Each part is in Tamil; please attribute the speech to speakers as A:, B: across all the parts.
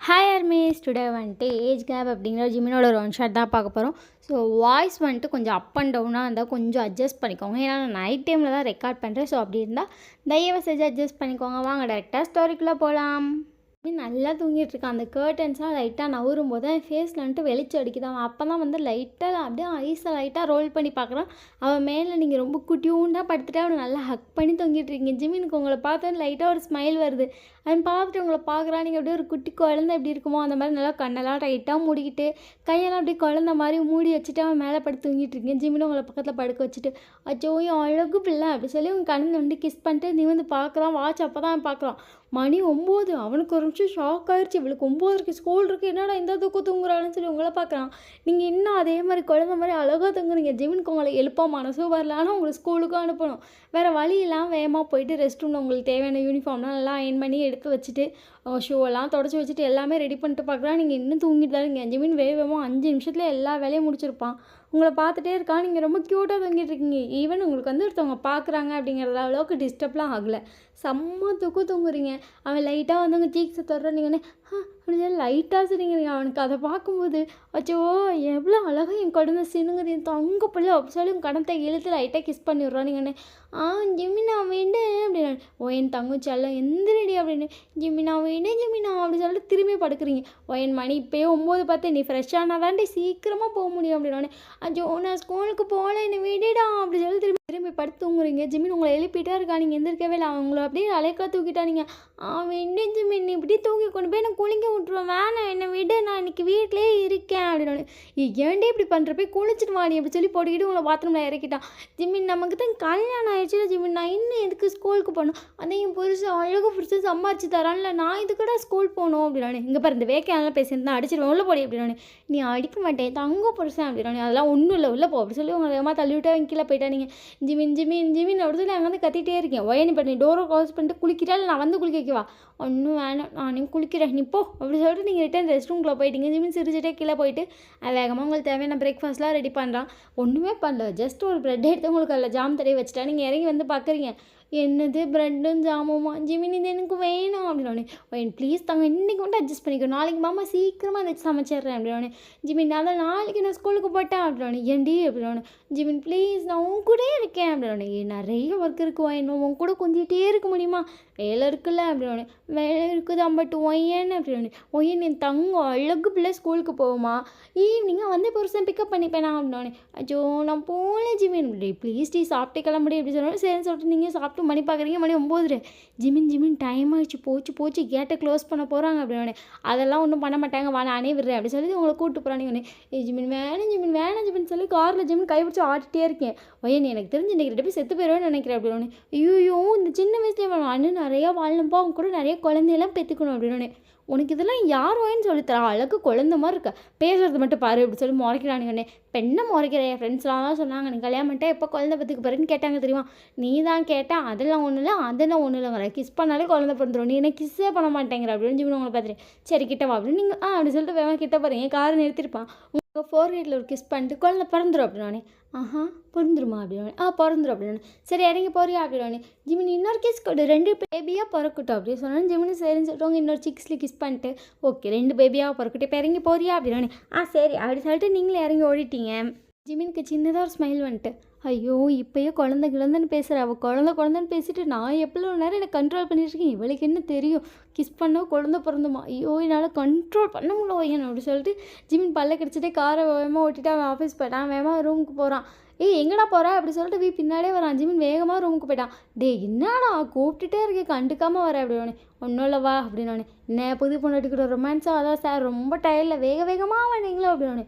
A: ஹாய் ஆர்மிஸ் டுடே வந்துட்டு ஏஜ் கேப் அப்படிங்கிற ஜிமினோட ஒரு ஒன் ஷாட் தான் பார்க்க போகிறோம். ஸோ வாய்ஸ் வந்துட்டு கொஞ்சம் அப் அண்ட் டவுனாக இருந்தால் கொஞ்சம் அட்ஜஸ்ட் பண்ணிக்கோங்க. ஏன்னா நான் நைட் டைமில் தான் ரெக்கார்ட் பண்ணுறேன். ஸோ அப்படி இருந்தால் தயவு செஞ்சு அட்ஜஸ்ட் பண்ணிக்கோங்க. வாங்க டேரெக்டாக ஸ்டோரிக்குள்ளே போகலாம். நல்லா தூங்கிட்டு இருக்கான். அந்த கர்டன்ஸ்லாம் லைட்டாக நவரும் போது என் ஃபேஸில் வந்துட்டு வெளிச்சம் அடிக்குது. அவன் அப்போ தான் வந்து லைட்டாக அப்படியே ஐஸை லைட்டாக ரோல் பண்ணி பார்க்குறான். அவன் மேலே நீங்கள் ரொம்ப குட்டியூண்டாக படுத்துட்டு அவனை நல்லா ஹக் பண்ணி தொங்கிட்டு இருக்கீங்க. ஜிமினுக்கு உங்களை பார்த்தோன்னு லைட்டாக ஒரு ஸ்மைல் வருது. அவன் பார்த்துட்டு உங்களை பார்க்குறான். நீங்கள் அப்படியே ஒரு குட்டி குழந்தை எப்படி இருக்குமோ அந்த மாதிரி நல்லா கண்ணெல்லாம் டைட்டாக மூடிக்கிட்டு கையெல்லாம் அப்படியே குழந்த மாதிரி மூடி வச்சுட்டு அவன் மேலே படுத்து தூங்கிட்டு இருக்கீங்க. ஜிமினும் உங்களை பக்கத்தில் படுக்க வச்சுட்டு அச்சோ என் அழகு பிள்ளை அப்படி சொல்லி உங்கள் கண்ணில் வந்து கிஸ் பண்ணிட்டு நீ வந்து பார்க்குறான். வாட்ச் அப்போ தான் அவன் பார்க்குறான். மணி 9. அவனுக்கு ஒரு நிமிஷம் ஷாக் ஆகிடுச்சு. இவளுக்கு 9 ஸ்கூல் இருக்குது, என்னடா இந்த தூக்கம் தூங்குறான்னு சொல்லி உங்களை பார்க்குறான். நீங்கள் இன்னும் அதே மாதிரி குழந்த மாதிரி அழகாக தூங்குறீங்க. ஜிமினுக்கு உங்களை எழுப்ப மனசும் வரல. ஆனால் உங்களுக்கு ஸ்கூலுக்கும் அனுப்பணும். வேறு வழி இல்லாமல் வேகமாக போயிட்டு ரெஸ்ட் ரூமில் உங்களுக்கு தேவையான யூனிஃபார்ம்லாம் நல்லா அயன் பண்ணி எடுத்து வச்சுட்டு ஷூவெல்லாம் தொடச்சி வச்சுட்டு எல்லாமே ரெடி பண்ணிட்டு பார்க்குறான். நீங்கள் இன்னும் தூங்கிட்டு தான் இருக்கீங்க. ஜிமின் வேகமாக 5 நிமிஷத்தில் எல்லா வேலையும் முடிச்சிருப்பான். உங்களை பார்த்துட்டே இருக்கான். நீங்கள் ரொம்ப க்யூட்டாக தூங்கிட்டு இருக்கீங்க. ஈவன் உங்களுக்கு வந்து ஒருத்தவங்க பார்க்குறாங்க அப்படிங்கிற அளவுக்கு டிஸ்டர்ப்லாம் ஆகலை. செம்ம தூங்குறீங்க. அவன் லைட்டாக வந்து உங்கள் சீக்ஸை தொடர நீங்கள் அப்படி லைட்டாக சரிங்கிறீங்க. அவனுக்கு அதை பார்க்கும்போது அச்சோ எவ்வளோ அழகாக என் குழந்தை சினுங்குது என் தங்க பிள்ளை அப்படி சொல்லி உங்கள் கடத்தை இழுத்து லைட்டாக கிஸ் பண்ணி விட்றான். நீங்கள் ஜிமினா வேண்டு அப்படின்னு என் தங்கச்செல்லாம் எந்திரடி அப்படின்னு ஜிமினா வேண்டு ஜிமினா அப்படி சொல்லிட்டு திரும்பி படுக்கிறீங்க. என் மணி இப்போயே 9:10 நீ ஃப்ரெஷ்ஷானா தாண்டி சீக்கிரமாக போக முடியும் அப்படின்னு அச்சோ நான் ஸ்கூலுக்கு போகல என்னை விடுடா அப்படி சொல்லி திரும்பி படுத்து தூங்குறீங்க. ஜிமின் உங்களை எழுப்பிட்டா இருக்கா. நீங்கள் எந்திரிக்கவே இல்லை. அவங்கள அப்படியே அலைக்கா தூக்கிட்டா. நீங்கள் என்ன ஜிமின் நீ இப்படி தூக்கி கொண்டு போய் நான் குளிக்க விட்டுருவேன். வேணாம் என்னை விடு, நான் இன்றைக்கி வீட்டிலே இருக்கேன் அப்படின்னு ஏன்டே இப்படி பண்ணுற போய் குளிச்சுட்டு வாடி அப்படி சொல்லி போட்டுக்கிட்டு உங்களை பாத்ரூமில் இறக்கிட்டான். ஜிமின் நமக்கு தான் கல்யாணம் ஆயிடுச்சுல ஜிமின், நான் இன்னும் எதுக்கு ஸ்கூலுக்கு போகணும். அதையும் புதுசு அழகு புதுசு சம்பாரிச்சு தரான்ல, நான் இதுக்கூட ஸ்கூல் போகணும் அப்படின்னு இங்கே பாரு இந்த வேக்கையானலாம் பேசியிருந்தா அடிச்சிருவேன் உள்ள போடி அப்படின்னு நீ அடிக்க மாட்டேன் தங்க புருஷன் அப்படின்னு அதெல்லாம் ஒன்றும் இல்லை உள்ள போ அப்படி சொல்லி உங்களை வேகமாக தள்ளிவிட்டா கீழே போயிட்டா. நீங்கள் ஜிமின் ஜிமின் ஜிமின் அப்படி சொல்லி அங்கே வந்து கத்திட்டே இருக்கேன். ஒயனி பண்ணி டோரை க்ளோஸ் பண்ணிட்டு குளிக்கிறா இல்லை நான் வந்து குளிக்க வைக்கவா. ஒன்றும் வேணாம் நானே குளிக்கிறேன் நீ போ அப்படி சொல்லிட்டு நீங்கள் ரிட்டன் ரெஸ்ட் ரூம்குள்ளே போயிட்டீங்க. ஜிமின் சிரிச்சிட்டே கீழே போயிட்டு வேகமாக உங்களுக்கு தேவையான பிரேக்ஃபாஸ்ட்லாம் ரெடி பண்ணுறான். ஒன்றுமே பண்ணல, ஜஸ்ட் ஒரு ப்ரெட் எடுத்து உங்களுக்கு அதில் ஜாம் தடவி வச்சுட்டா. நீங்கள் இறங்கி வந்து பார்க்குறீங்க. என்னது ப்ரெட்டும் ஜாமுமா ஜிமின் இது எனக்கு வேணும் அப்படின்னு ஒயின் ப்ளீஸ் தாங்க இன்றைக்கி மட்டும் அட்ஜஸ்ட் பண்ணிக்கணும், நாளைக்கு மாமா சீக்கிரமாக அதை சமைச்சிட்றேன் அப்படின்னு ஜிமின் அதான் நாளைக்கு நான் ஸ்கூலுக்கு போட்டேன் அப்படின்னு ஏன்டி அப்படின்னு ஜிமின் ப்ளீஸ் நான் உன் கூட இருக்கேன் அப்படின்னு நிறைய ஒர்க் இருக்குது ஒயின் உன் கூட கொஞ்சிட்டே இருக்க முடியுமா, வேலை இருக்குல்ல அப்படின்னு வேலை இருக்குதான் பட் ஒயன் அப்படின்னு ஒயன் என் தங்க அழகு பிள்ளை ஸ்கூலுக்கு போகுமா ஈவினிங்காக வந்து புருஷன் பிக்கப் பண்ணிப்பேனா அப்படின்னு அச்சோ நான் போகல ஜிமின் ப்ளீஸ் டீ சாப்பிட்டு கிளம்புடி அப்படி சொன்னாலும் சரின்னு சொல்லிட்டு நீங்கள் சாப்பிட்டு மணி பார்க்குறீங்க. மணி 9. ஜிமின் டைம் ஆகிடுச்சு போச்சு கேட்டை க்ளோஸ் பண்ண போகிறாங்க அப்படின்னு அதெல்லாம் ஒன்றும் பண்ண மாட்டாங்க வா நானே விடுறேன் அப்படி சொல்லி உங்களை கூப்பிட்டு போகிறாங்க. ஜிமின் வேணாம் ஜிமின் சொல்லி காரில் ஜிமின் கைப்பிடிச்சு ஆட்டிகிட்டே இருக்கேன். ஒயன் எனக்கு தெரிஞ்சு இன்றைக்கி 2 பேர் செத்து போயிடுவேன்னு நினைக்கிறேன் அப்படின்னு ஐயோ இந்த சின்ன வயசுலேயே அண்ணன் நிறையா வாழணும்பா அவங்க கூட நிறைய குழந்தையெல்லாம் பெற்றுக்கணும் அப்படின்னு உனக்கு இதெல்லாம் யார் வாயின்னு சொல்லித்தரா அழகு குழந்த மாதிரி இருக்க பேசுறது மட்டும் பாரு அப்படி சொல்லி முறைக்கிறானுங்கண்ணே. பெண்ணை முறைக்கிற என் ஃப்ரெண்ட்ஸ்லாம் தான் சொன்னாங்க நீ கல்யாணம் பண்ணிட்டா எப்போ குழந்தை பத்துக்கு பாருன்னு கேட்டாங்க தெரியுமா. நீ தான் கேட்டால் அதெல்லாம் ஒன்றும் இல்லை அதெல்லாம் ஒன்றும் இல்லைங்கிற கிஸ் பண்ணாலே குழந்தை பிறந்துடும் நீ என்ன கிஸ்ஸே பண்ண மாட்டேங்கிற அப்படின்னு சொல்லி உங்களை பார்த்துட்டு சரி கிட்ட வா அப்படின்னு நீங்கள் அப்படி சொல்லிட்டு வேகமாக கிட்ட பாருங்க காரை நிறுத்திருப்பான். உங்கள் 4 ஒரு கிஸ் பண்ணிட்டு குழந்தை பிறந்துடும் அப்படின்னு பிறந்துருமா அப்படின்னு பிறந்துடும் அப்படின்னு சரி இறங்கி போறியா அப்படின்னு ஜிமின் இன்னொரு கிஸ் கொடு 2 பேபியாக பிறக்கட்டும் அப்படின்னு சொன்னாலும் ஜிமினி சரின்னு சொல்லிட்டு இன்னொரு சிக்ஸ்லேயே கிஸ் பண்ணிட்டு ஓகே 2 பேபியாக பிறக்கட்டும் இப்போ இறங்கி போறியா அப்படின்னு சரி அப்படி சொல்லிட்டு நீங்களே இறங்கி ஓடிட்டீங்க. ஜிமினுக்கு சின்னதாக ஒரு ஸ்மைல் வந்துட்டு ஐயோ இப்போயே குழந்தைன்னு பேசுகிறேன் அவள் குழந்தைன்னு பேசிட்டு நான் எவ்வளோ நேரம் எனக்கு கண்ட்ரோல் பண்ணிட்டுருக்கேன் இவளுக்கு என்ன தெரியும் கிஸ் பண்ண குழந்தை பிறந்துமா ஐயோ என்னால் கண்ட்ரோல் பண்ண முடியல ஓயன் அப்படி சொல்லிட்டு ஜிமின் பல்ல கிடச்சிட்டே காரை வேகமாக ஓட்டிட்டு அவன் ஆஃபீஸ் போயிட்டான். வேகமாக ரூமுக்கு போகிறான். எங்கடா போகிறா அப்படி சொல்லிட்டு பின்னாடியே வரான். ஜிமின் வேகமாக ரூமுக்கு போயிட்டான். என்னடா கூப்பிட்டுட்டே இருக்கே கண்டுக்காமல் வர அப்படின்னு ஒன்றும் இல்லைவா அப்படின்னு என்ன புது பொண்ணாட்டிக்கிட்ட ரொமான்ஸாக அதான் சார் ரொம்ப டயர்டில் வேகமாக வந்தீங்களா அப்படின்னு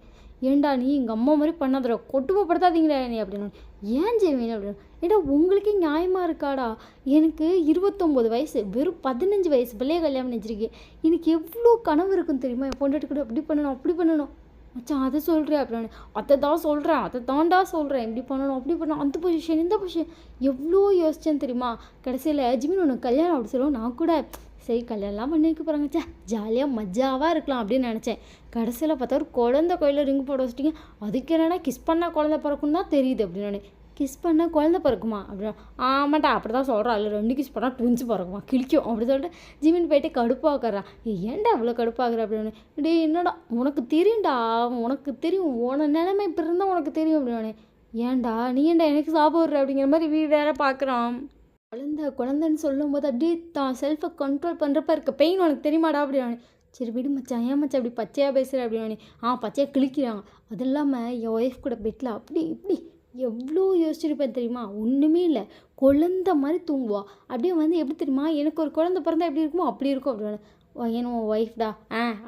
A: ஏண்டா நீ எங்கள் அம்மா மாதிரி பண்ணாதடா கொட்டுமைப்படுத்தாதீங்களா நீ அப்படின்னு ஏன் ஜெமின் அப்படின்னு ஏடா உங்களுக்கே நியாயமாக இருக்காடா எனக்கு 29 வயசு வெறும் 15 வயசு பிள்ளைய கல்யாணம் பண்ணிச்சிருக்கேன் எனக்கு எவ்வளோ கனவு இருக்குன்னு தெரியுமா என் பொண்டாட்டி கூட அப்படி பண்ணணும் மச்சான் அதை சொல்கிறேன் அப்படின்னு அதை தான்டா சொல்கிறேன் இப்படி பண்ணணும் அப்படி பண்ணணும் அந்த பொசிஷன் இந்த பொசிஷன் எவ்வளோ யோசிச்சேன்னு தெரியுமா. கடைசியில் ஜிமின் உனக்கு கல்யாணம் அப்படி சொல்லுவோம் நான் கூட சரி கல்யாணம்லாம் பண்ணி வைக்க போகிறாங்க ஜாலியாக மஜாவாக இருக்கலாம் அப்படின்னு நினச்சேன். கடைசியில் பார்த்தா ஒரு குழந்தை கோயிலில் ரிங்கு போட வச்சிட்டிங்க அதுக்கு என்னென்னா கிஸ் பண்ணால் குழந்தை பிறக்குன்னு தான் தெரியுது அப்படின்னு கிஸ் பண்ணால் குழந்த பிறக்குமா அப்படின்னா ஆமாட்டா அப்படி தான் சொல்கிறா இல்லை 2 கிஸ் பண்ணால் ட்வின்ஸ் பிறக்குமா கிழிக்கும் அப்படி சொல்லிட்டு ஜிமின் போயிட்டு கடுப்பாக்குறா. ஏன்டா இவ்வளோ கடுப்பாக்குற அப்படின்னு. டே என்னடா உனக்கு தெரியும்டா உனக்கு தெரியும் உன நிலைமை இப்படி இருந்தால் உனக்கு தெரியும் அப்படின்னு. ஏன்டா நீ ஏன்டா எனக்கு சாப்பிட்ற அப்படிங்கிற மாதிரி வேற பார்க்குறான். குழந்தைன்னு சொல்லும்போது அப்படியே தான் செல்ஃபை கண்ட்ரோல் பண்ணுறப்ப இருக்க பெயின் உனக்கு தெரியுமாடா அப்படின்னு. சரி விடு மச்சான் ஏன் மச்சான் அப்படி பச்சையாக பேசுகிற அப்படின்னு. பச்சையாக கிழிக்கிறாங்க. அது இல்லாமல் என் ஒய்ஃப் கூட பெட்டில் அப்படி இப்படி எவ்வளோ யோசிச்சிருப்பேன் தெரியுமா. ஒன்றுமே இல்லை குழந்த மாதிரி தூங்குவா. அப்படியே வந்து எப்படி தெரியுமா எனக்கு ஒரு குழந்தை பிறந்தா எப்படி இருக்குமோ அப்படி இருக்கும் அப்படின்னு. ஏன் ஒய்ஃப்டா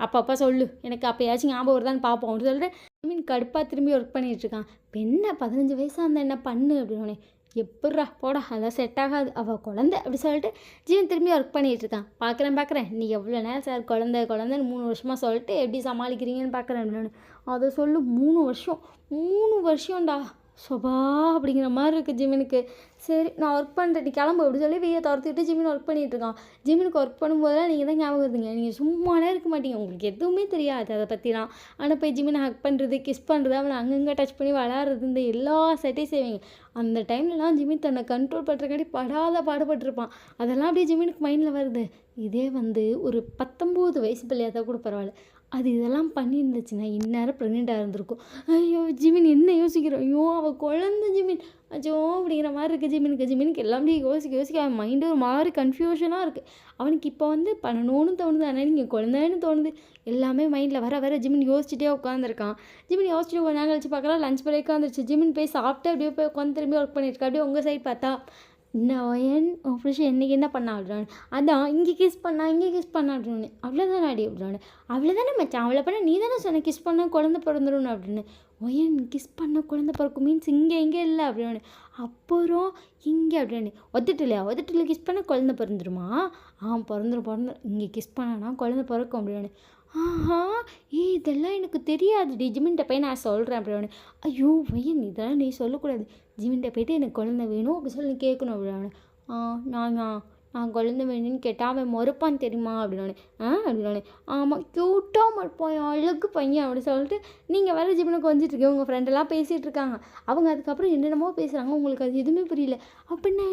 A: அப்பப்போ சொல்லு எனக்கு அப்போயாச்சும் ஞாபகம் வருதான்னு பார்ப்போம் அப்படின்னு சொல்லிட்டு கடுப்பாக திரும்பி ஒர்க் பண்ணிகிட்ருக்கான். இப்போ என்ன 15 வயசாக இருந்தால் என்ன பண்ணு அப்படின்னு. எப்பட்றா போடா அதெல்லாம் செட் ஆகாது அவள் குழந்தை அப்படி சொல்லிட்டு ஜீவன் திரும்பி ஒர்க் பண்ணிகிட்ருக்கான். பார்க்குறேன் நீ எவ்வளோ நேரம் சார் குழந்தைன்னு 3 வருஷமாக சொல்லிட்டு எப்படி சமாளிக்கிறீங்கன்னு பார்க்குறேன் அப்படின்னு. அதை சொல்லு 3 வருஷம்டா சொபா அப்படிங்கிற மாதிரி இருக்குது ஜிமினுக்கு. சரி நான் ஒர்க் பண்ணுறேன் நீ கிளம்பு அப்படி சொல்லி வீயை துரத்துக்கிட்டு ஜிமின் ஒர்க் பண்ணிகிட்ருக்கான். ஜிமினுக்கு ஒர்க் பண்ணும்போதெல்லாம் நீங்கள் தான் ஞாபகம் இருந்தீங்க. நீங்கள் சும்மாவே இருக்க மாட்டீங்க உங்களுக்கு எதுவுமே தெரியாது அதை பற்றிலாம். ஆனால் போய் ஜிமினை ஹக் பண்ணுறது கிஸ் பண்ணுறது அவனை அங்கங்கே டச் பண்ணி விளாட்றது இந்த எல்லா செட்டையும் செய்வீங்க. அந்த டைம்லலாம் ஜிமின் தன்னை கண்ட்ரோல் பண்ணுறக்காண்டி பாடுபட்டிருப்பான். அதெல்லாம் அப்படியே ஜிமினுக்கு மைண்டில் வருது. இதே வந்து ஒரு 19 வயசு பிள்ளையாக தான் கூட பரவாயில்ல அது இதெல்லாம் பண்ணியிருந்துச்சுன்னா இந்நேரம் ப்ரெக்னெண்ட்டாக இருந்திருக்கும். ஐயோ ஜிமின் என்ன யோசிக்கிறோம் ஐயோ அவள் குழந்தை ஜிமின் அச்சோ அப்படிங்கிற மாதிரி இருக்குது ஜிமினுக்கு எல்லாம் அப்படியே யோசிக்க அவன் மைண்டு ஒரு மாதிரி கன்ஃபியூஷனாக இருக்குது. அவனுக்கு இப்போ வந்து பண்ணணும்னு தோணுது ஆனால் நீங்கள் குழந்தைன்னு தோணுது. எல்லாமே மைண்டில் வர ஜிமின் யோசிச்சுட்டே உட்காந்துருக்கான். ஜிமின் யோசிச்சுட்டு கொஞ்ச நேரம் கழிச்சு பார்க்கலாம் லஞ்ச் பிரேக்காக வந்துருச்சு. ஜிமின் போய் சாப்பிட்டு அப்படியே போய் உட்காந்து திரும்பி ஒர்க் பண்ணியிருக்கா. அப்படியே உங்கள் சைட் பார்த்தா நான் ஃப்ரெஷ் இன்றைக்கி என்ன பண்ணா அப்படின். அதான் இங்கே கிஸ் பண்ணா அப்படின்னு. அவ்வளோதானே அடி அப்படின்னு. அவ்வளோதானே மச்சான் அவளை பண்ண நீ தானே சொன்ன கிஸ் பண்ணால் குழந்தை பிறந்துடும் அப்படின்னு. ஒயன் கிஸ் பண்ண குழந்தை பிறக்கும் மீன்ஸ் இங்கே இல்லை அப்படின்னு. அப்புறம் இங்கே அப்படின்னு ஒத்துட்டில் கிஸ் பண்ணால் குழந்தை பிறந்துருமா. பிறந்துடும் இங்கே கிஸ் பண்ணானா குழந்தை பிறக்கும் அப்படின்னு. இதெல்லாம் எனக்கு தெரியாதுடி ஜிமின்கிட்ட போய் நான் சொல்கிறேன் அப்படின்னு. ஐயோ ஒயன் இதெல்லாம் நீ சொல்லக்கூடாது. ஜிமின்கிட்ட போய்ட்டு எனக்கு குழந்தை வேணும் அப்படி சொல்லி கேட்கணும் அப்படின்னு. நான் குழந்தை வேணும்னு கேட்டால் அவன் மறுப்பான் தெரியுமா அப்படின்னு. அப்படின்னு. ஆமாம் க்யூட்டாக மறுப்பான் அழகு பையன் அப்படி சொல்லிட்டு நீங்கள் வேறு ஜிமினுக்கு வந்துட்டுருக்கீங்க. உங்கள் ஃப்ரெண்டெல்லாம் பேசிகிட்டு இருக்காங்க. அவங்க அதுக்கப்புறம் என்னென்னமோ பேசுகிறாங்க உங்களுக்கு அது எதுவுமே புரியல. அப்படின்னா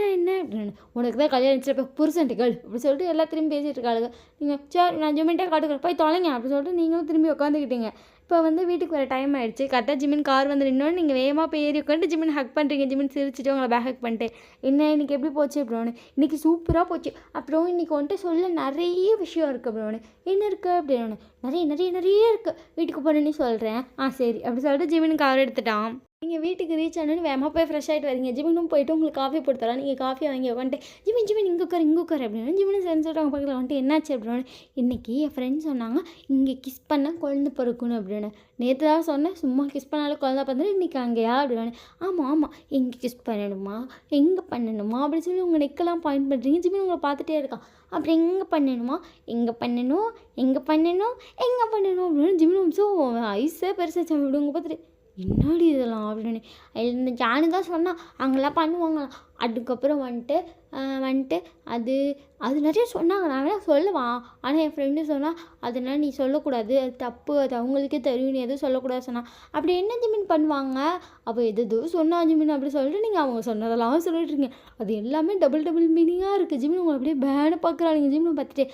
A: என்ன அப்படின்னு. உனக்கு தான் கல்யாணிச்சிருப்ப புருஷன்ட்டுகள் அப்படி சொல்லிட்டு எல்லாத்தையும் பேசிகிட்டு இருக்காளுங்க. நீங்கள் சரி நான் ஜிமின்ட்டே காட்டுக்கிறேன் போய் தொலைங்க அப்படி சொல்லிட்டு நீங்களும் திரும்பி உட்காந்துக்கிட்டீங்க. இப்போ வந்து வீட்டுக்கு வர டைம் ஆகிடுச்சு. கரெக்டாக ஜிமின் கார் வந்து நின்னோன்னு நீங்கள் வேகமாக போய் ஏறி உட்காந்து ஜிமின் ஹக் பண்ணுறீங்க. ஜிமின் சிரிச்சிட்டு உங்களை பேக் ஹக் பண்ணிட்டு என்ன இன்றைக்கி எப்படி போச்சு அப்படின்னு. இன்றைக்கி சூப்பராக போச்சு. அப்புறம் இன்றைக்கி வந்துட்டு சொல்ல நிறைய விஷயம் இருக்குது அப்படின்னு. என்ன இருக்குது அப்படின்னு. நிறைய இருக்குது வீட்டுக்கு போனேன்னு சொல்கிறேன். சரி அப்படி சொல்லிட்டு ஜிமின் கார் எடுத்துட்டான். நீங்கள் வீட்டுக்கு ரீச் ஆனோன்னு வேகமாக போய் ஃப்ரெஷ் ஆகிட்டு வரீங்க. ஜிமினும் போய்ட்டு உங்களுக்கு காஃபி போட்டுத்தரலாம். நீங்கள் காஃபி வாங்கி உட்காந்துட்டு ஜிமின் இங்கே உட்கார் அப்படின்னு. ஜிமின் சரி சொல்லிட்டு அவங்க பக்கத்தில் வந்துட்டு என்னாச்சு அப்படின்னு. இன்றைக்கி என் ஃப்ரெண்ட்ஸ் சொன்னாங்க இங்கே கிஸ் பண்ணால் குழந்தை பிறக்கணும் அப்படின்னு. நேற்று தான் சொன்னேன் சும்மா கிஸ் பண்ணாலும் குழந்தை பிறந்தது இன்றைக்கி அங்கேயா அப்படின்னு. ஆமாம் எங்கே கிஸ் பண்ணணுமா எங்கே பண்ணணுமா அப்படின்னு சொல்லி உங்கள் நெக்கெல்லாம் பாயிண்ட் பண்ணுறீங்க. ஜிமின் உங்களை பார்த்துட்டே இருக்கான். அப்புறம் எங்கே பண்ணணும் அப்படின்னு ஜிமின் ஸோ ஐஸே பெருசாச்சு விடுங்க பார்த்துட்டு என்னாடி இதெல்லாம் அப்படின்னு. இந்த ஜானு தான் சொன்னான் அங்கெல்லாம் பண்ணுவாங்களாம். அதுக்கப்புறம் வந்துட்டு அது நிறைய சொன்னாங்க. நான் வேணால் சொல்லுவான் ஆனால் என் ஃப்ரெண்டு சொன்னால் அதனால் நீ சொல்லக்கூடாது அது தப்பு அது அவங்களுக்கே தெரியும் நீ எதுவும் சொல்லக்கூடாது சொன்னான். அப்படி என்ன ஜிமின் பண்ணுவாங்க அவள் எதோ சொன்னா ஜிமின் அப்படி சொல்லிட்டு நீங்கள் அவங்க சொன்னதெல்லாம் சொல்லிட்டுருங்க. அது எல்லாமே டபுள் மீனிங்காக இருக்குது. ஜிமின் உங்களை அப்படியே பேனை பார்க்குறாங்க. ஜிமினை பார்த்துட்டு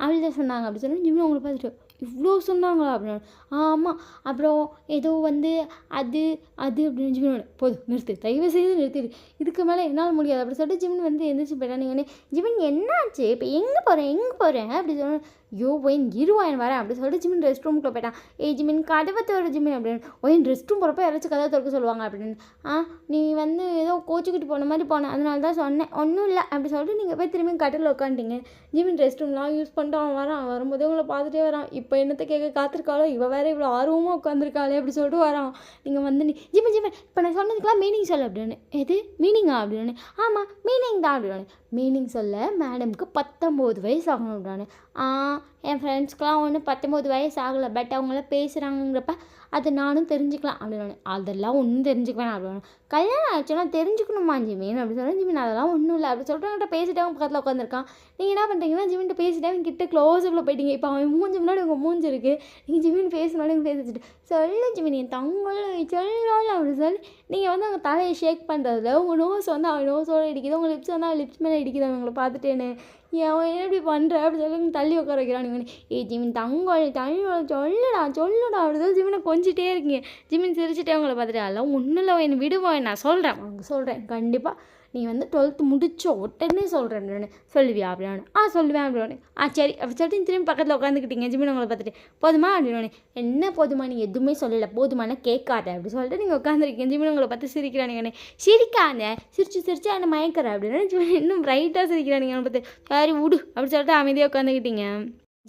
A: அவள் தான் சொன்னாங்க அப்படி சொல்லி ஜிமின் உங்களை பார்த்துட்டு இவ்வளோ சொன்னாங்களா அப்படின்னு. ஆமாம் அப்புறம் ஏதோ வந்து அது அப்படின்னு ஜிமின் போதும் நிறுத்து தயவு செய்து நிறுத்திடு இதுக்கு மேலே என்னால் முடியாது அப்படி சொல்லிட்டு ஜிமின் வந்து எந்திரிச்சு போயிட்டா. நீங்கள் ஜிமின் என்னாச்சு இப்போ எங்கே போகிறேன் அப்படி சொன்னேன். போய் இருவாயன் வரேன் அப்படி சொல்லிட்டு ஜிமின் ரெஸ்ட் ரூமுக்குள்ளே போயிட்டான். ஜிமின் கதவை திறவு ஜிமின் அப்படின்னு. ரெஸ்ட் ரூம் போகிறப்ப யாராச்சும் கதவை திறக்க சொல்லுவாங்க அப்படின்னு. நீ வந்து ஏதோ கோச்சிக்கிட்டு போன மாதிரி போனேன் அதனால தான் சொன்னேன் ஒன்றும் இல்லை அப்படி சொல்லிட்டு நீங்கள் போய் திரும்பி கட்டில் உட்காந்துட்டீங்க. ஜிமின் ரெஸ்ட் ரூம்லாம் யூஸ் பண்ணிட்டு அவன் வரும்போதே உங்களை பார்த்துட்டே வரான். இப்போ என்னத்தை கேட்க காத்திருக்காளோ இவ வேறு இவ்வளோ ஆர்வமாக உட்காந்துருக்காளே அப்படி சொல்லிட்டு வரான். நீங்கள் வந்து ஜிமின் இப்போ நான் சொன்னதுக்கெல்லாம் மீனிங் சொல்ல அப்படின்னு. எது மீனிங்கா அப்படின்னு. ஆமாம் மீனிங் தான் அப்படின்னு. மீனிங் சொல்ல மேடம்க்கு 19 வயசு ஆகணும் அப்படின்னு. என் ஃப்ரெண்ட்ஸ்க்கெலாம் ஒன்றும் 19 வயசு ஆகலை பட் அவங்களாம் பேசுகிறாங்கிறப்ப அது நானும் தெரிஞ்சுக்கலாம் அப்படின்னு. அதெல்லாம் ஒன்றும் தெரிஞ்சுக்குவேன் அப்படின்னு. கல்யாணம் ஆச்சுன்னா தெரிஞ்சுக்கணுமா ஜிமின் அப்படி சொல்கிறேன். ஜிமின் அதெல்லாம் ஒன்றும் இல்லை அப்படி சொல்லிட்டு அவன்கிட்ட பேசிட்டே அவன் பக்கத்தில் உட்காந்துருக்கான். நீங்கள் என்ன பண்ணுறீங்கன்னா ஜிமின்ட்ட பேசிட்டே அவன் கிட்ட க்ளோஸப்பில் போயிட்டீங்க. இப்போ அவன் மூஞ்சி முன்னாடி உங்கள் மூஞ்சி இருக்குது, நீங்கள் ஜிமின் பேசினாலும் நீங்கள் பேசி வச்சுட்டு சொல்லு ஜிமின் என் தங்கல் சொல்லலாம் அப்படி சொல்லி நீங்கள் வந்து அவங்க தலையை ஷேக் பண்ணுறதுல உங்கள் நோஸ் வந்து அவன் நோஸோடு இடிக்குது, உங்கள் லிப்ஸ் வந்து அவன் லிப்ஸ் மேலே இடிக்குது அவங்களை பார்த்துட்டேன்னு. அவன் என்ன இப்படி பண்ணுற அப்படி சொல்லி தள்ளி உட்கார வைக்கிறான். நீங்கள் ஜிமின் தங்கல் தள்ளி சொல்லுடா அப்படி சொல்லி ஜிமினை கொஞ்சிட்டே இருக்கீங்க. ஜிமின் சிரிச்சுட்டே அவங்கள பார்த்துட்டு அதெல்லாம் ஒன்றும் இல்லை என்னை விடுவோம் நான் சொல்கிறேன் கண்டிப்பாக நீ வந்து 12th முடிச்ச உடனே சொல்கிறேன் நான் சொல்லுவியா அப்படின்னு. சொல்லுவேன் அப்படின்னு. சரி அப்படி சொல்லிட்டு திரும்பி பக்கத்தில் உட்காந்துக்கிட்டீங்க. ஜிமின் உங்களை பார்த்துட்டு போதுமா அப்படின்னு. என்ன போதுமா நீ எதுவுமே சொல்லலை, போதுமான கேட்காத அப்படி சொல்லிட்டு நீங்கள் உட்காந்துருக்கீங்க. ஜிமின் உங்களை பார்த்து சிரிக்கிறானுங்க. சிரிக்காத சிரிச்சு என்னை மயக்கிற அப்படின்னு. ஜிமின் இன்னும் ப்ரைட்டாக சிரிக்கிறானுங்க அவனை பார்த்து. சரி விடு அப்படி சொல்லிட்டு அமைதியாக உட்காந்துக்கிட்டீங்க.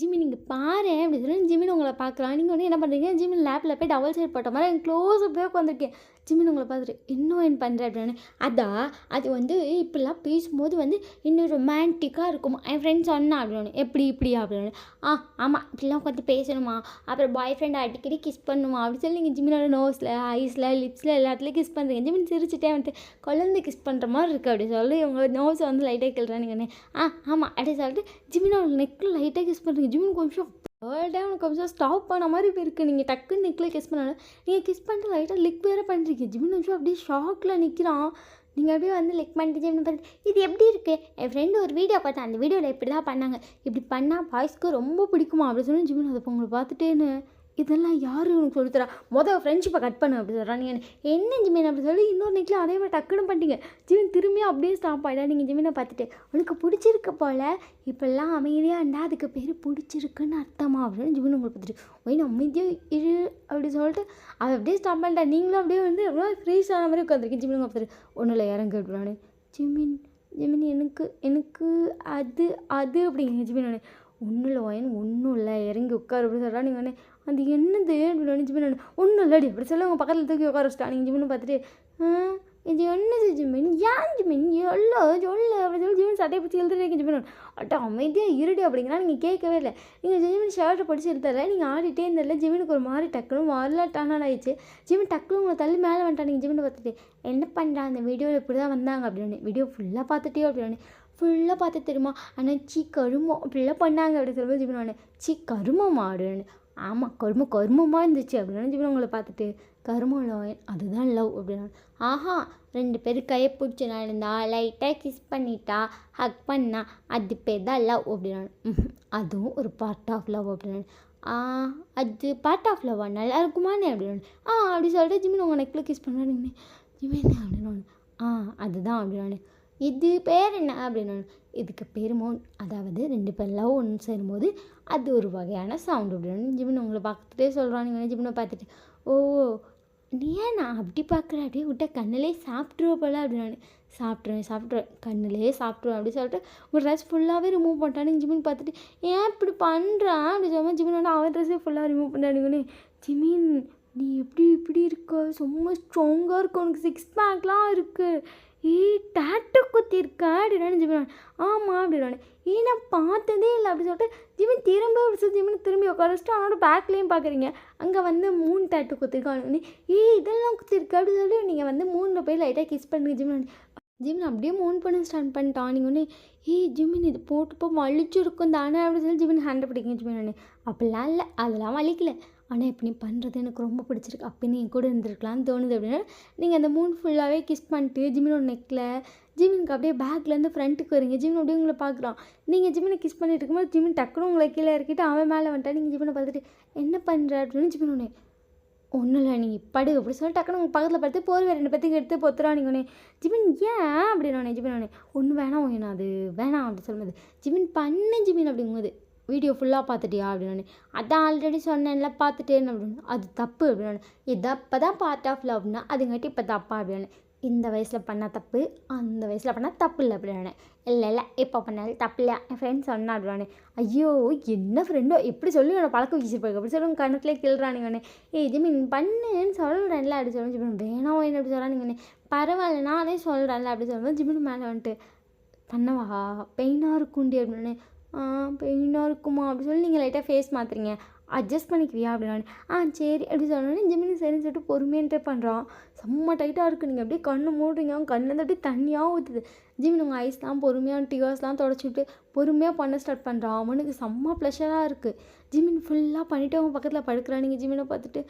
A: ஜிமின் நீங்கள் பாரு அப்படி சொல்லி ஜிமின் உங்களை பார்க்கலாம். நீங்கள் வந்து என்ன பண்ணுறீங்க, ஜிமின் லேப்பில் போய் டபுள் சைட் போட்ட மாதிரி எனக்கு க்ளோஸ் போய் உட்காந்துருக்கேன். ஜிமின் உங்களை பார்த்துட்டு இன்னும் என்ன பண்ணுறேன் அப்படின்னு. அது வந்து இப்படிலாம் பேசும்போது வந்து இன்னும் ரொமான்டிக்காக இருக்குமா என் ஃப்ரெண்ட் சொன்னா அப்படின்னு. எப்படி இப்படி அப்படின்னு. ஆமாம் இப்படிலாம் உட்காந்து பேசணுமா, அப்புறம் பாய் ஃப்ரெண்டை அடிக்கடி கிஸ் பண்ணுமா அப்படி சொல்லி நீங்கள் ஜிமினோட நோஸில் ஐஸில் லிப்ஸில் எல்லாத்துலேயும் கிஸ் பண்ணுறீங்க. ஜிமின் சிரிச்சுட்டே வந்துட்டு குழந்தை கிஸ் பண்ணுற மாதிரி இருக்குது அப்படி சொல்லி உங்கள் நோஸை வந்து லைட்டாக கிள்றானுங்கண்ணே. ஆமாம் அப்படி சொல்லிட்டு ஜிமினோட நெக்கில் லைட்டாக கிஸ் பண்ணுறீங்க. ஜிமின் கொஞ்சம் வேர்ல்டே உனக்கு கொஞ்சம் ஸ்டாப் பண்ண மாதிரி இருக்குது. நீங்கள் டக்குன்னு நெக்கில் கிஸ் பண்ணாலும் நீங்கள் கிஸ் பண்ணிட்டு லைட்டாக லிக் வேறு பண்ணுறீங்க. ஜிமின் கொஞ்சம் அப்படியே ஷாக்கில் நிற்கிறான். நீங்கள் அப்படியே வந்து லிக் பண்ணிட்டு ஜிமின் பார்த்து இது எப்படி இருக்குது, என் ஃப்ரெண்டு ஒரு வீடியோ பார்த்தேன், அந்த வீடியோவில் இப்படி தான் பண்ணாங்க, இப்படி பண்ணால் பாய்ஸ்க்கு ரொம்ப பிடிக்குமா அப்படி சொல்லி ஜிமின் அதை உங்களை பார்த்துட்டேன்னு இதெல்லாம் யார் உனக்கு சொல்லித்தரா, ஃப்ரெண்ட்ஷிப்பை கட் பண்ணு அப்படி சொல்கிறான். நீங்கள் என்ன ஜிமின் அப்படி சொல்லி இன்னொரு நெக்கில் அதே மாதிரி டக்குன்னு பண்ணிட்டீங்க. ஜிமின் திரும்பியும் அப்படியே ஸ்டாப் ஆகிட்டா. நீங்கள் ஜிமினை பார்த்துட்டு உனக்கு பிடிச்சிருக்க போல் இப்போல்லாம் அமைதியாக இருந்தால் அதுக்கு பேர் பிடிச்சிருக்குன்னு அர்த்தமா அப்படின்னு ஜிமின் உங்களை பார்த்துட்டு ஒயின் அமைதியாக இரு அப்படி சொல்லிட்டு அதை அப்படியே ஸ்டாப் பண்ணிட்டா. நீங்களும் அப்படியே வந்து அப்படியே ஃப்ரீஸ் ஆன மாதிரி உட்காந்துருக்கேன். ஜிமின் பார்த்துட்டு ஒன்றும் இல்லை இறங்கு அப்படின்னானே. ஜிமின் எனக்கு அது அப்படிங்க ஜிமின் ஒன்றும் இல்லை ஒயின் ஒன்றும் இல்லை இறங்கி உட்காரு அப்படி சொல்கிறா. நீங்கள் அது என்னது அப்படின்னு ஜிமின் ஒன்றும் இல்லடி அப்படி சொல்லி உங்கள் பக்கத்தில் தூக்கி உட்கார வச்சிட்டா. நீங்கள் ஜிமின் பார்த்துட்டு இது என்னது ஜிமின் ஏன் ஜிமின் சொல்லு அப்படி சொல்லி ஜிமின் சட்டையை பிடிச்சி எழுதுறீங்க. ஜிமின் அமைதியாக இருடி அப்படிங்கிறா. நீங்கள் கேட்கவே இல்லை. நீங்கள் ஜிமின் ஷர்ட்டை பிடிச்சி எழுதல, நீங்கள் ஆடிட்டே இருந்ததில்ல. ஜிமினுக்கு ஒரு மாதிரி டக்குன்னு வரலாட்டான ஆயிடுச்சு. ஜிமின் டக்குன்னு உங்களை தள்ளி மேலே வந்துட்டா. நீங்கள் ஜிமினை பார்த்துட்டு என்ன பண்ணுறா அந்த வீடியோவில் இப்படி தான் வந்தாங்க அப்படின்னு. வீடியோ ஃபுல்லாக பார்த்துட்டே அப்படின்னு. ஃபுல்லாக பார்த்து தெரியுமா ஆனால் கருமம் அப்படிலாம் பண்ணாங்க அப்படி சொல்லும்போது ஜிமின் கருமமா அப்படின்னு. ஆமாம் கருமமாக இருந்துச்சு அப்படின்னு ஜிமின் உங்களை பார்த்துட்டு கருமம் லவ் அதுதான் லவ் அப்படின்னா. 2 பேரும் கையை பிடிச்சி நடந்தா லைட்டாக கிஸ் பண்ணிட்டா ஹக் பண்ணா அது பேர் தான் லவ் அப்படின்னா. அதுவும் ஒரு பார்ட் ஆஃப் லவ் அப்படின்னா. அது பார்ட் ஆஃப் லவ்வா நல்லா இருக்குமானே அப்படின்னு. அப்படி சொல்லிட்டு ஜிமின் உங்கள் நெக்கில் கிஸ் பண்ணுறானுங்கண்ணே. ஜிமின் அப்படின்னு. அதுதான் அப்படின்னானே. இது பேர் என்ன அப்படின்னா. இதுக்கு பேர் மோன், அதாவது 2 பேர் லவ் ஒன்று சேரும்போது அது ஒரு வகையான சவுண்ட் அப்படின்னு ஜிமின் உங்களை பார்த்துட்டே சொல்கிறானுங்க. ஜிமினை பார்த்துட்டு ஏன் நான் அப்படி பார்க்குறேன் அப்படியே விட்டா கண்ணிலே சாப்பிட்ருவோம் போல அப்படின்னு. சாப்பிட்ருவேன் கண்ணிலே சாப்பிட்ருவேன் அப்படி சொல்லிட்டு ஒரு ட்ரெஸ் ஃபுல்லாகவே ரிமூவ் பண்ணிட்டானு. ஜிமின் பார்த்துட்டு ஏன் இப்படி பண்ணுறான் அப்படி சொல்லும்போது ஜிமின் அவன் ட்ரெஸ்ஸே ஃபுல்லாக ரிமூவ் பண்ணிட்டானுங்கன்னு. ஜிமின் நீ இப்படி இருக்க ரொம்ப ஸ்ட்ராங்காக இருக்க, உனக்கு 6 பேக்லாம் இருக்குது, டேட்டு குத்திருக்க அப்படின்னா. ஜிமின் ஆமாம் அப்படின்னானே. நான் பார்த்ததே இல்லை அப்படி சொல்லிட்டு ஜிமின் திரும்பி உட்கார வச்சுட்டு அவனோட பேக்லேயும் பார்க்குறீங்க. அங்கே வந்து 3 டேட்டு குத்திருக்கானு. இதெல்லாம் குத்திருக்க அப்படி சொல்லி நீங்கள் வந்து 3 போய் லைட்டாக கிஸ் பண்ணுங்க. ஜிமின் அப்படியே 3 பண்ண ஸ்டார்ட் பண்ணிட்டான். நீங்கள் ஒன்று ஜிமின் இது போட்டுப்போ வலிச்சிருக்கும் தானே அப்படி சொல்லி ஜிமின் ஹேண்டை பிடிக்கும். ஜிமின் அப்படிலாம் இல்லை, அதெல்லாம் வலிக்கல, ஆனால் இப்போ நீ பண்ணுறது எனக்கு ரொம்ப பிடிச்சிருக்கு, அப்போ நீ கூட இருந்திருக்கலான்னு தோணுது அப்படின்னா. நீங்கள் அந்த 3 ஃபுல்லாகவே கிஸ் பண்ணிட்டு ஜிமினோட நெக்கில் ஜிமினுக்கு அப்படியே பேக்லேருந்து ஃப்ரண்ட்டுக்கு வரீங்க. ஜிமின் அப்படியே உங்களை பார்க்குறான். நீங்கள் ஜிமினை கிஸ் பண்ணிட்டு இருக்கும்போது ஜிமின் டக்குன்னு உங்களை கீழே இறக்கிட்டு அவன் மேலே வந்துட்டா. நீங்கள் ஜிமினை பார்த்துட்டு என்ன பண்ணுற அப்படின்னு ஜிமின் ஒன்றும் இல்லை நீ படு அப்படி சொல்லி டக்குன்னு உங்கள் பக்கத்தில் பார்த்து போர்வை 2 பேத்துக்கு எடுத்து பொத்துறானிங்கண்ணே. ஜிமின் ஏன் அப்படின்னு ஜிமின் ஒன்று வேணாம் அது வேணாம் அப்படி சொல்லும்போது ஜிமின் அப்படிங்கும்போது வீடியோ ஃபுல்லாக பார்த்துட்டியா அப்படின்னு. அதான் ஆல்ரெடி சொன்னேன்ல பார்த்துட்டேன்னு அப்படின்னு. அது தப்பு அப்படின்னு. இது அப்போ தான் பார்ட் ஆஃப் லவ்னா அதுங்காட்டி இப்போ தப்பா அப்படின்னு. இந்த வயசில் பண்ணால் தப்பு, அந்த வயசில் பண்ணால் தப்பு இல்லை அப்படின்னு. இல்லை இப்போ பண்ணாலும் தப்பு இல்லை, என் ஃப்ரெண்ட் சொன்னா அப்படின்னு. ஐயோ என்ன ஃப்ரெண்டோ எப்படி சொல்லி என்னோட பழக்கம் வச்சுருப்பாங்க அப்படி சொல்லி உங்கள் கணக்கிலே கிள்றானுங்கண்ணே. ஜிமின் பண்ணுன்னு சொல்கிறேன்ல அப்படி சொல்லணும். ஜிமின் வேணாம் என்ன அப்படி சொல்கிறானுங்கண்ணே. பரவாயில்ல நானே சொல்கிறேன்ல அப்படி சொல்லும்போது ஜிமின் மேலே வந்துட்டு பண்ணவா பெயினாக இருக்குண்டி அப்படின்னு. பெயினாக இருக்குமா அப்படி சொல்லி நீங்கள் லைட்டாக ஃபேஸ் மாற்றுறீங்க, அட்ஜஸ்ட் பண்ணிக்குவியா அப்படின்னானே, சரி அப்படி சொன்னோன்னே ஜிமினி சரின்னு சொல்லிட்டு பொறுமையாக என்டர் பண்ணுறான். செம்ம டைட்டாக இருக்குது, நீங்கள் அப்படியே கண்ணு மூடுறீங்க, அவங்க கண்ணில் அப்படியே தண்ணியாக ஊற்றுது. ஜிமின் உங்கள் ஐஸ்லாம் பொறுமையாக டியர்ஸ்லாம் தொடச்சி விட்டு பொறுமையாக பண்ண ஸ்டார்ட் பண்ணுறான். அவனுக்கு செம்ம ப்ளஷராக இருக்குது. ஜிமின் ஃபுல்லாக பண்ணிவிட்டு அவங்க பக்கத்தில் படுக்கிறான். நீங்கள் ஜிமினை பார்த்துட்டு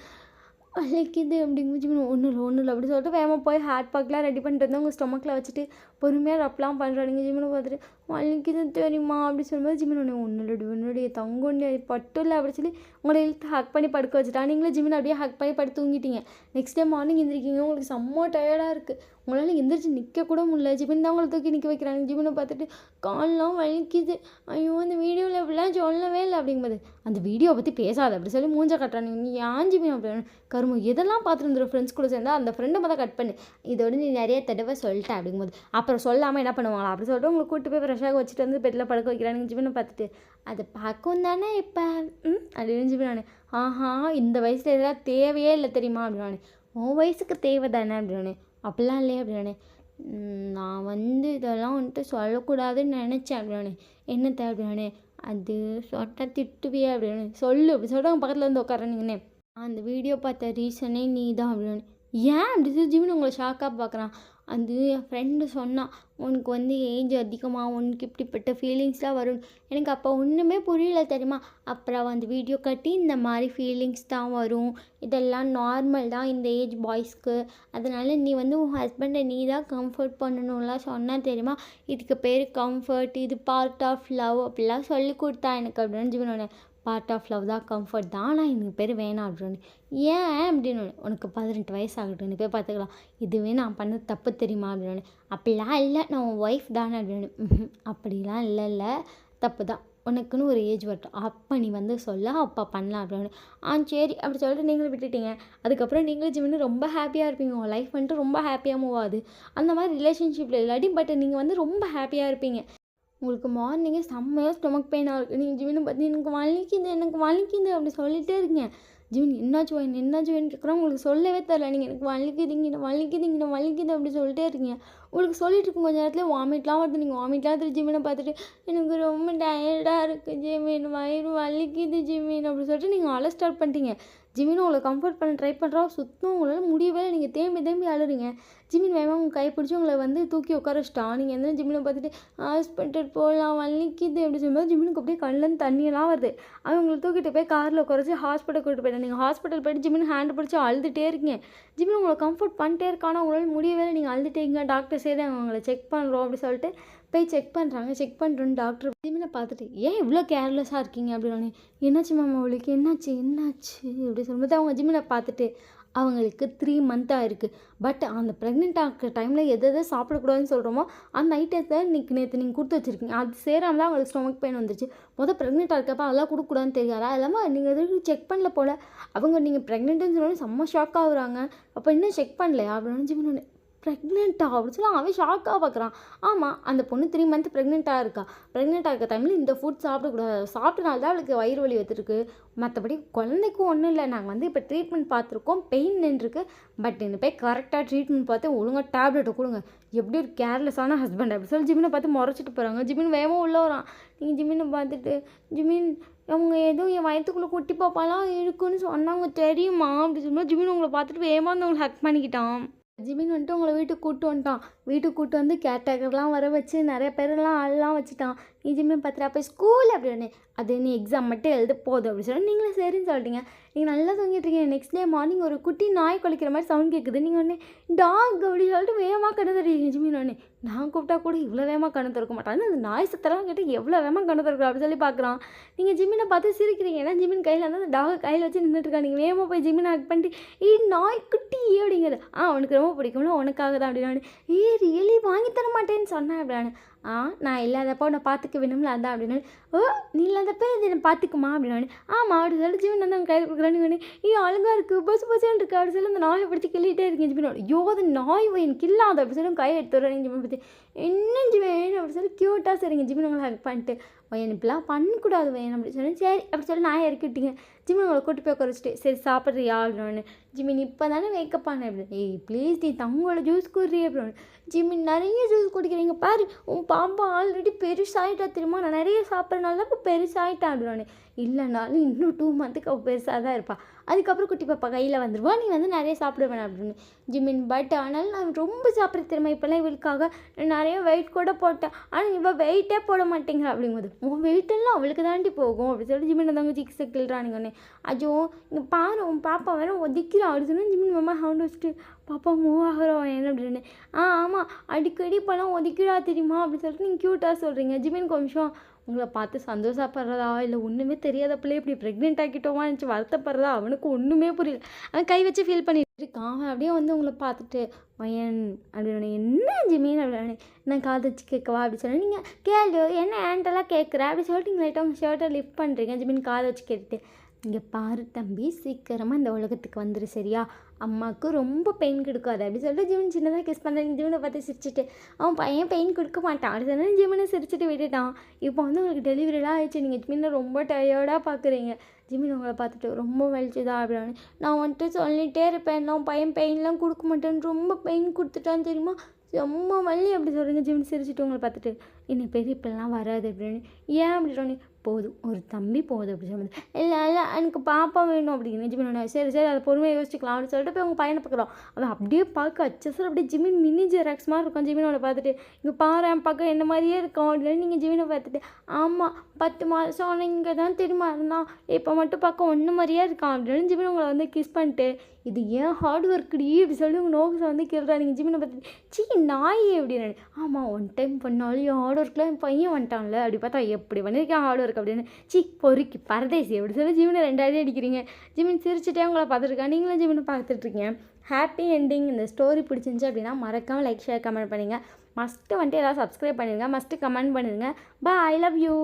A: வலிக்குது அப்படிங்கும்போது ஜிமின் ஒன்றும் இல்லை அப்படி சொல்லிட்டு வேகமாக போய் ஹேட் பேக்லாம் ரெடி பண்ணிட்டு வந்து உங்கள் ஸ்டொமக்கில் வச்சுட்டு பொறுமையாக ரப்லாம் பண்ணுறானுங்க. ஜிமினை பார்த்துட்டு வலிக்குது தெரியுமா அப்படி சொல்லும்போது ஜிமின் ஒன்றுடைய தங்கொண்டு பட்டும் இல்லை அப்படி சொல்லி உங்களை இழுத்து ஹக் பண்ணி படுக்க வச்சுட்டா. நீங்களும் ஜிமின் அப்படியே ஹக் பண்ணி படுத்து தூங்கிட்டீங்க. நெக்ஸ்ட் டே மார்னிங் எந்திரிக்கிங்க, உங்களுக்கு செம்ம டயர்டாக இருக்குது, உங்களால் எந்திரிச்சு நிற்க கூட முடியல. ஜிமின் தான் உங்களை தூக்கி நிற்க வைக்கிறாங்க. ஜிமினை பார்த்துட்டு கால்லாம் வலிக்குது, ஐயோ அந்த வீடியோவில் இப்படிலாம் சொல்லவே இல்லை அப்படிங்கும்போது அந்த வீடியோ பற்றி பேசாத அப்படி சொல்லி மூஞ்ச கட்டுறாங்க. நீ ஏன் ஜிமின் அப்படி கருமு எதெல்லாம் பார்த்துருந்துடும் ஃப்ரெண்ட்ஸ் கூட சேர்ந்தா அந்த ஃப்ரெண்டை மட்டும் கட் பண்ணு, இதோட நீ நிறைய தடவை சொல்லிட்டேன் அப்படிங்கும்போது அப்புறம் சொல்லாமல் என்ன பண்ணுவாங்களா அப்படி சொல்லிட்டு உங்களை கூப்பிட்டு போய் ஃப்ரெஷ்ஷாக வச்சுட்டு வந்து பெட்டில் படுக்க வைக்கிறாங்க. ஜிமினை பார்த்துட்டு அதை பார்க்கும் தானே இப்போ அப்படின்னு ஜிமின் இந்த வயசில் இதெல்லாம் தேவையே இல்லை தெரியுமா அப்படின்னானே, உன் வயசுக்கு தேவை தானே அப்படின்னானே, அப்படிலாம் இல்லையே அப்படின்னானே, நான் இதெல்லாம் வந்துட்டு சொல்லக்கூடாதுன்னு நினச்சேன் அப்படின்னானே, என்ன தேவை அப்படின்னானே, அது சொட்டால் திட்டுவியே அப்படின்னு சொல்லு அப்படி சொல்லிட்டு அவங்க பக்கத்தில் வந்து உட்காரனீங்கன்னே, அந்த வீடியோ பார்த்த ரீசனே நீ தான் அப்படின்னு. ஏன் அப்படி சொல்லி ஜிமின் உங்களை ஷாக்காக பார்க்குறான். அது என் ஃப்ரெண்டு சொன்னான், உனக்கு ஏஜ் அதிகமாக உனக்கு இப்படிப்பட்ட ஃபீலிங்ஸ்லாம் வரும். எனக்கு அப்போ ஒன்றுமே புரியல தெரியுமா. அப்புறம் அந்த வீடியோ கட்டி இந்த மாதிரி ஃபீலிங்ஸ் தான் வரும், இதெல்லாம் நார்மல் தான் இந்த ஏஜ் பாய்ஸ்க்கு, அதனால் நீ உன் ஹஸ்பண்டை நீ தான் கம்ஃபர்ட் பண்ணணும்லாம் சொன்னால் தெரியுமா. இதுக்கு பேர் கம்ஃபர்ட், இது பார்ட் ஆஃப் லவ் அப்படிலாம் சொல்லி கொடுத்தா எனக்கு அப்படின்னு ஜிமினோட. பார்ட் ஆஃப் லவ் தான், கம்ஃபர்ட் தான், ஆனால் எனக்கு பேர் வேணாம் அப்படின்னு. ஏன் அப்படின்னு, உனக்கு 18 வயசு ஆகட்டும் நீ போய் பார்த்துக்கலாம், இதுவே நான் பண்ணது தப்பு தெரியுமா அப்படின்னு. அப்படிலாம் இல்லை, நான் உன் ஒய்ஃப் தானே அப்படின்னு. அப்படிலாம் இல்லை தப்பு தான், உனக்குன்னு ஒரு ஏஜ் வரட்டும் அப்போ நீ சொல்ல அப்போ பண்ணலாம் அப்படின்னு. சரி அப்படி சொல்லிட்டு நீங்களும் விட்டுட்டீங்க. அதுக்கப்புறம் நீங்களும் ஜிமின்னு ரொம்ப ஹாப்பியாக இருப்பீங்க, உங்கள் லைஃப் ரொம்ப ஹாப்பியாக மூவ் ஆகுது. அந்த மாதிரி ரிலேஷன்ஷிப்பில் இல்லாட்டி பட் நீங்கள் ரொம்ப ஹாப்பியாக இருப்பீங்க. உங்களுக்கு மார்னிங்கே செம்மையாக ஸ்டொமக் பெயினாக இருக்குது. நீங்கள் ஜிமினை பார்த்து எனக்கு வலிக்குது அப்படி சொல்லிகிட்டே இருக்கீங்க. ஜிமின் என்னாச்சு கேட்குறோம், உங்களுக்கு சொல்லவே தெரில. நீங்கள் எனக்கு வலிக்குது அப்படி சொல்லிட்டே இருக்கீங்க. உங்களுக்கு சொல்லிட்டு இருக்கும் கொஞ்சம் நேரத்தில் வாமிட்லாம் வருது. நீங்கள் வாமிட்லாம் எடுத்து ஜிமினை பார்த்துட்டு எனக்கு ரொம்ப டயர்டாக இருக்குது ஜிமின், வயிறு வலிக்குது ஜிமின் அப்படி சொல்லிட்டு நீங்கள் அழ ஸ்டார்ட் பண்ணிட்டீங்க. ஜிமின் உங்களை கம்ஃபர்ட் பண்ண ட்ரை பண்ணுறா, சுத்தம் உங்களால் முடியவே. நீங்கள் தேம்பி அழுறீங்க. ஜிமின் வேகமாக உங்கள் கை பிடிச்சி உங்களை தூக்கி உட்கார வச்சிட்டான். நீங்கள் எந்த ஜிமினை பார்த்துட்டு ஹாஸ்பிட்டல் போகலாம் வலிக்குது அப்படி சொல்லும்போது ஜிமினுக்கு அப்படியே கண்ணிலேருந்து தண்ணியெல்லாம் வருது. அவன் உங்களை தூக்கிட்டு போய் காரில் உட்காரச்சு ஹாஸ்பிட்டல் கூட்டிட்டு போயிட்டேன். நீங்கள் ஹாஸ்பிட்டல் போய்ட்டு ஜிமின் ஹேண்ட் பிடிச்சி அழுதுகிட்டே இருக்கீங்க. ஜிமின் உங்களை கம்ஃபர்ட் பண்ணிட்டே இருக்கானா, உங்களால் முடியவே. நீங்கள் அழுதுட்டே இருக்கீங்க. டாக்டர் சரி அவங்களை செக் பண்ணுறோம் அப்படி சொல்லிட்டு போய் செக் பண்ணுறாங்க. செக் பண்ணுறோன்னு டாக்டர் ஜிமினை பார்த்துட்டு ஏன் இவ்வளோ கேர்லெஸ்ஸாக இருக்கீங்க அப்படின்னு. என்னாச்சு மேம் அவளுக்கு என்னாச்சு அப்படி சொல்லும்போது அவங்க ஜிமினை பார்த்துட்டு அவங்களுக்கு 3 மந்த்தாக இருக்குது. பட் அந்த ப்ரெக்னென்ட் ஆகிற டைமில் எதை சாப்பிடக்கூடாதுன்னு சொல்கிறோமோ அந்த ஐட்டத்தை நேற்று நீங்கள் கொடுத்து வச்சுருக்கீங்க. அது சேராமல் தான் அவங்களுக்கு ஸ்டொமக் பெயின் வந்துருச்சு. ப்ரெக்னென்ட்டாக இருக்கப்போ அதெல்லாம் கொடுக்கூடாதுன்னு தெரியாதா, அது இல்லாமல் நீங்கள் எதுவும் செக் பண்ணல போல். அவங்க நீங்கள் ப்ரெக்னென்ட்டுன்னு சொன்னோன்னே செம்ம ஷாக் ஆகுறாங்க. அப்போ இன்னும் செக் பண்ணலையா அப்படின்னு ஜிமின் ப்ரெக்னென்ட்டா அப்படின்னு சொல்லி அவன் ஷாக்காக பார்க்குறான். ஆமாம், அந்த பொண்ணு 3 மந்த் ப்ரெக்னென்ட்டாக இருக்கா. ப்ரெக்னென்ட்டாக இருக்க டைமில் இந்த ஃபுட் சாப்பிடக்கூடாது. சாப்பிட்டனால தான் அவளுக்கு வயிறு வலி வந்துருக்கு. மற்றபடி குழந்தைக்கும் ஒன்றும் இல்லை. நாங்கள் இப்போ ட்ரீட்மெண்ட் பார்த்துருக்கோம், பெயின் நின்றுருக்கு. பட் இந்த போய் கரெக்டாக ட்ரீட்மெண்ட் பார்த்து ஒழுங்காக டேப்லெட்டை கொடுங்க. எப்படி ஒரு கேர்லெஸ்ஸான ஹஸ்பண்ட் அப்படி சொல்லி ஜிமினை பார்த்து முறைச்சிட்டு போகிறாங்க. ஜிமின் வேகமாக உள்ளே வரான். நீங்கள் ஜிமினை பார்த்துட்டு ஜிமின் அவங்க ஏதோ என் வயிற்றுக்குள்ளே குட்டி பாப்பாலாம் இருக்குன்னு சொன்னாங்க தெரியுமா அப்படி சொல்லும்போது ஜிமின் உங்களை பார்த்துட்டு வேகமாக உங்களை ஹக் பண்ணிக்கிட்டான். ஜிமின் உங்களை வீட்டுக்கு கூப்பிட்டு வந்துட்டான். வீட்டுக்கு கூப்பிட்டு வந்து கேர்டேக்கர்லாம் வர வச்சு நிறைய பேரெல்லாம் ஆள்லாம் வச்சுட்டான். நீ ஜிமின் பார்த்துட்டு அப்போ ஸ்கூல் அப்படின்னு அது நீ எக்ஸாம் மட்டும் எழுத போதும் அப்படி சொல்லி நீங்களே சரின்னு சொல்லிட்டீங்க. நீங்கள் நல்லா தூங்கிட்டுருக்கீங்க. நெக்ஸ்ட் டே மார்னிங் ஒரு குட்டி நாய் குலைக்கிற மாதிரி சவுண்ட் கேட்குது. நீங்கள் உடனே டாக் அப்படி சொல்லிட்டு வேகமாக கண்ணு தருவீங்க. ஜிமின் உடனே நான் கூப்பிட்டா கூட இவ்வளோ வேகமாக கண்ணு திறக்க மாட்டாங்க, அந்த நாய் சத்தெல்லாம் கேட்டு எவ்வளோ வேகமாக கண்ணு திறக்கிறோம் அப்படி சொல்லி பார்க்குறான். நீங்கள் ஜிமினை பார்த்து சிரிக்கிறீங்க. ஏன்னா ஜிமின் கையில் அந்த டாகை கையில் வச்சு நின்றுட்டுருக்கா. நீங்கள் வேகமாக போய் ஜிமினை ஹக் பண்ணிட்டு நாய் குட்டி அப்படிங்கிறது அவனுக்கு ரொம்ப பிடிக்கும்ல, உனக்காக தான் அப்படின்னு. ரியலி வாங்கி தர மாட்டேன்னு சொன்னேன் அப்படின்னு. நான் இல்லாதப்போ உன்னை பார்த்துக்க வேணும்ல அதான் அப்படின்னு. நீ இல்லாதப்போ இது என்னை பார்த்துக்குமா அப்படின்னு. ஆமாம் அப்படி சொல்லி ஜிமின் அவங்க கையில் கொடுக்குறான்னு. அழகாக இருக்குது பசுன்னு இருக்குது அப்படி சொல்லி அந்த நாயை பிடிச்சி கிள்ளிகிட்டே இருக்கேன். ஜிமின் ஐயோ அது நாய் எனக்கு இல்லாத அப்படி சொல்லி கையை எடுத்து வரேன். ஜிமின் பற்றி என்ன ஜிமின் அப்படி சொல்லி க்யூட்டாக சரிங்க. ஜிமின் உங்களை ஹக் பண்ணிட்டு பையன் இப்படிலாம் பண்ணக்கூடாது பையன் அப்படி சொன்னேன். சரி அப்படி சொல்லி நான் இறக்கி விட்டீங்க. ஜிமின் உங்களை கூட்டி போய் குறைச்சிட்டு சரி சாப்பிட்றியா அப்படின்னு. ஜிமின் இப்போ தானே வேக்கப் ஆனேன் அப்படின்னு. ஏய் ப்ளீஸ் நீ தங்களோட ஜூஸ் குடுறீ அப்படின்னு. ஜிமின் நிறைய ஜூஸ் குடிக்கிறீங்க பாரு, உன் பாப்பா ஆல்ரெடி பெருசாகிட்டா தெரியுமா, நான் நிறைய சாப்பிட்றனால தான் இப்போ பெருசாகிட்டான் அப்படின்னு. இல்லைனாலும் இன்னும் 2 மந்த்துக்கு அவள் பெருசாக தான் இருப்பாள். அதுக்கப்புறம் குட்டி பாப்பா கையில் வந்துடுவா, நீ வந்து நிறைய சாப்பிட வேணாம் அப்படின்னு. ஜிமின் பட் ஆனால் நான் ரொம்ப சாப்பிட்ற தெரியுமா, இப்போல்லாம் இவளுக்காக நான் நிறைய வெயிட் கூட போட்டேன், ஆனால் இவள் வெயிட்டே போட மாட்டேங்கிற அப்படிங்கும்போது உன் வெயிட்டெல்லாம் அவளுக்கு தாண்டி போகும் அப்படி சொல்லிட்டு ஜிமின் தாங்க சிக்ஸை கிள்றானுங்கண்ணே. அஜோ இங்கே பாரு உன் பாப்பா வேறு ஒதிக்கிறா அப்படி சொன்னால் ஜிமின் மாமா ஹவுண்ட் வச்சுட்டு பாப்பா மூவ் ஆகிறோம் என்ன அப்படின்னு. ஆமாம் அடிக்கடி இப்போலாம் ஒதிக்கிறா தெரியுமா அப்படி சொல்லிட்டு நீங்கள் க்யூட்டாக சொல்கிறீங்க. ஜிமின் கொஞ்சம் உங்களை பார்த்து சந்தோஷப்படுறதா இல்லை ஒன்றுமே தெரியாத பிள்ளை இப்படி ப்ரெக்னென்ட் ஆக்கிட்டோமா நினச்சி வருத்தப்படுறதா அவனுக்கு ஒன்றுமே புரியல. அவன் கை வச்சு ஃபீல் பண்ணிட்டு இருக்கான். அவன் அப்படியே வந்து உங்களை பார்த்துட்டு பையன் அப்படின்னு என்ன ஜிமின் அப்படின்னு நான் காது வச்சு கேட்கவா அப்படி சொன்னேன். நீங்கள் கேளு என்ன ஏன்ட்டெல்லாம் கேட்குற அப்படி சொல்லிட்டு நீங்கள் லைட்டாக உங்கள் ஷர்ட்டை லிஃப்ட் பண்ணுறீங்க. ஜிமின் காதை வச்சு கேட்டுட்டு இங்கே பாரு தம்பி சீக்கிரமாக இந்த உலகத்துக்கு வந்துரு சரியா, அம்மாவுக்கு ரொம்ப பெயின் கொடுக்காது அப்படி சொல்லிட்டு ஜிமின் சின்னதாக கிஸ் பண்ணுறேன். ஜிமினை பார்த்து சிரிச்சிட்டு அவன் பையன் பெயின் கொடுக்க மாட்டான் அப்படி சொன்னால் ஜிமினை சிரிச்சிட்டு விட்டுட்டான். இப்போ வந்து உங்களுக்கு டெலிவரிலாம் ஆயிடுச்சு, நீங்கள் ஜிமினை ரொம்ப டயர்டாக பார்க்குறீங்க. ஜிமின் உங்களை பார்த்துட்டு ரொம்ப வலிச்சுதா அப்படின்னு. நான் வந்துட்டு சொல்லிகிட்டே இருப்பேன் நான் பையன் பெயின்லாம் கொடுக்க மாட்டேன்னு, ரொம்ப பெயின் கொடுத்துட்டான்னு தெரியுமா, ரொம்ப வலி அப்படி சொல்கிறீங்க. ஜிமின் சிரிச்சிட்டு உங்களை பார்த்துட்டு இன்னை பெரிய இப்பெல்லாம் வராது அப்படின்னு. ஏன் அப்படி சொன்னி போதும் ஒரு தம்பி போதும் அப்படி சொல்லுது. இல்லை இல்லை எனக்கு பாப்பா வேணும் அப்படின்னு ஜிமின். சரி சரி அதை பொறுமையாக யோசிச்சுக்கலாம் அப்படின்னு சொல்லிட்டு போய் உங்கள் பையனை பார்க்குறோம். அவன் அப்படியே பார்க்க அச்சசர் அப்படியே ஜிமின் மினி ஜெராக்ஸ் மாதிரி இருக்கும். ஜிமினோட பார்த்துட்டு இங்கே பாரு என் பார்க்க என்ன மாதிரியே இருக்கும் அப்படின்னு நீங்கள் ஜிமினை பார்த்துட்டு ஆமாம் 10 மாதம் ஆனால் இங்கே தான் தெரியுமா இருந்தான், இப்போ மட்டும் பார்க்க ஒன்று மாதிரியே இருக்கான் அப்படின்னு ஜிமின் உங்களை வந்து கிஸ் பண்ணிட்டு இது ஏன் ஹார்ட் ஒர்க்குடி இப்படி சொல்லி உங்கள் நோக்கஸை வந்து கேள்றா. நீங்கள் ஜிமினை பார்த்துட்டு சீ நாய் அப்படின்னு. ஆமாம் ஒன் டைம் பண்ணாலும் என் ஹார்ட் ஒர்க்கில் என் பையன் வந்துட்டான்ல அப்படி பார்த்தா எப்படி பண்ணியிருக்கேன் ஹார்ட் ஒர்க் அப்படின்னு. சீ பொறுக்கி பரதேசி அப்படி சொல்லி ஜிமினை 2 அடி அடிக்கிறீங்க. ஜிமின் சிரிச்சுட்டே உங்களை பார்த்துருக்கேன், நீங்களும் ஜிமினை பார்த்துட்ருக்கீங்க. Happy ending. இந்த ஸ்டோரி பிடிச்சிருந்துச்சி அப்படின்னா மறக்காமல் லைக் ஷேர் கமெண்ட் பண்ணுங்கள். மஸ்ட்டு வந்துட்டு எல்லாம் சப்ஸ்கிரைப் பண்ணிடுங்க, மஸ்ட்டு கமெண்ட் பண்ணிடுங்க. Bye I love you.